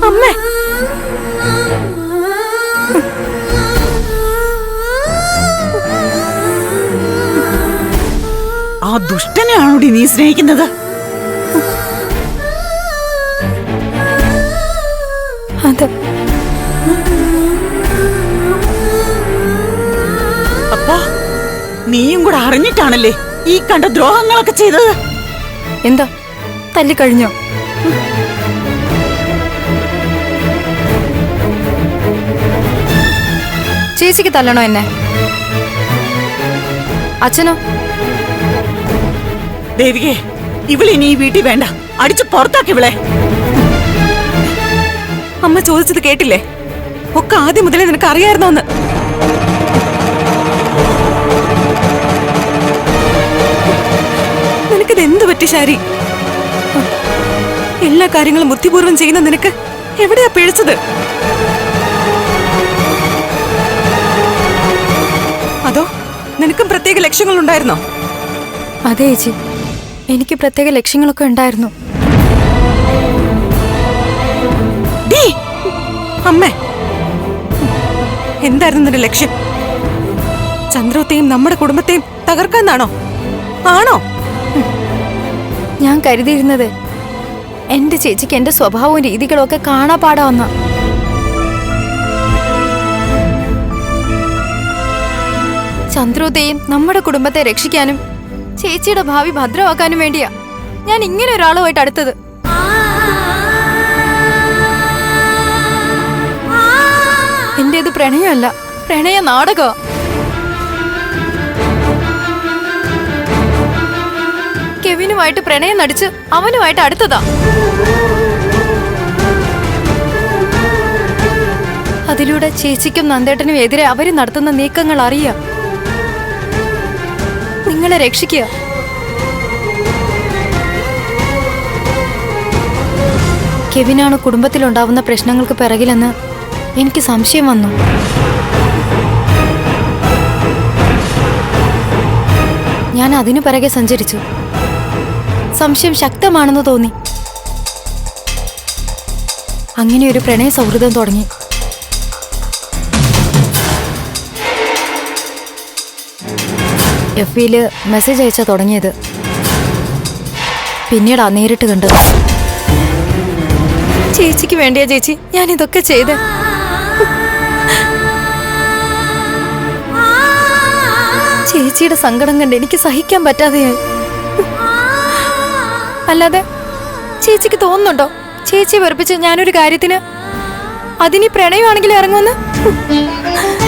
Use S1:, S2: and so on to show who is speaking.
S1: അമ്മേ, ആ ദുഷ്ടനെയാണോടി നീ സ്നേഹിക്കുന്നത്?
S2: അതെ.
S1: അപ്പോ നീയും കൂടെ അറിഞ്ഞിട്ടാണല്ലേ ഈ കണ്ട ദ്രോഹങ്ങളൊക്കെ ചെയ്തത്?
S2: എന്താ തല്ലിക്കഴിഞ്ഞോ? ചേച്ചിക്ക് തല്ലണോ എന്നെ? അച്ഛനോ?
S1: ദേവികേ, ഇവളിനി ഈ വീട്ടിൽ വേണ്ട. അടിച്ചു പുറത്താക്കി ഇവളെ.
S2: അമ്മ ചോദിച്ചത് കേട്ടില്ലേ? ഒക്കെ ആദ്യം മുതലേ നിനക്ക് അറിയായിരുന്നോന്ന്. നിനക്കിത് എന്ത് പറ്റി ശാരി? എല്ലാ കാര്യങ്ങളും ബുദ്ധിപൂർവ്വം ചെയ്യുന്ന നിനക്ക് എവിടെയാ പിഴച്ചത്? അതോ നിനക്കും പ്രത്യേക ലക്ഷ്യങ്ങൾ ഉണ്ടായിരുന്നോ? അതെ ചേച്ചി, എനിക്ക് പ്രത്യേക ലക്ഷ്യങ്ങളൊക്കെ ഉണ്ടായിരുന്നു. അമ്മേ, എന്തായിരുന്നു നിന്റെ ലക്ഷ്യം? ചന്ദ്രത്തെയും നമ്മുടെ കുടുംബത്തെയും തകർക്കാന്നാണോ? ആണോ? ഞാൻ കരുതിയിരുന്നത് എന്റെ ചേച്ചിക്ക് എന്റെ സ്വഭാവവും രീതികളും ഒക്കെ കാണാപ്പാടാവുന്ന. ചന്ദ്രോദയും നമ്മുടെ കുടുംബത്തെ രക്ഷിക്കാനും ചേച്ചിയുടെ ഭാവി ഭദ്രമാക്കാനും വേണ്ടിയാ ഞാൻ ഇങ്ങനെ ഒരാളുമായിട്ട് അടുത്തത്. എന്റേത് പ്രണയമല്ല, പ്രണയ നാടകമാ. കെവിനുമായിട്ട് പ്രണയം നടിച്ച് അവനുമായിട്ട് അടുത്തതാ. അതിലൂടെ ചേച്ചിക്കും നന്ദേട്ടനും എതിരെ അവര് നടത്തുന്ന നീക്കങ്ങൾ അറിയാം. നിങ്ങളെ രക്ഷിക്കുക. കെവിനാണ് കുടുംബത്തിലുണ്ടാവുന്ന പ്രശ്നങ്ങൾക്ക് പിറകിലെന്ന് എനിക്ക് സംശയം വന്നു. ഞാൻ അതിനു പിറകെ സഞ്ചരിച്ചു. സംശയം ശക്തമാണെന്ന് തോന്നി. അങ്ങനെ ഒരു പ്രണയ സൗഹൃദം തുടങ്ങി. എഫ്ബിയില് മെസ്സേജ് അയച്ചാ തുടങ്ങിയത്. പിന്നീടാ നേരിട്ട് കണ്ടത്. ചേച്ചിക്ക് വേണ്ടിയാ ചേച്ചി ഞാൻ ഇതൊക്കെ ചെയ്ത്. ചേച്ചിയുടെ സങ്കടം കണ്ട് എനിക്ക് സഹിക്കാൻ പറ്റാതെയായി. അല്ലാതെ ചേച്ചിക്ക് തോന്നുന്നുണ്ടോ ചേച്ചി വെറുപ്പിച്ച് ഞാനൊരു കാര്യത്തിന് അതിനി പ്രണയമാണെങ്കിലും ഇറങ്ങുമെന്ന്?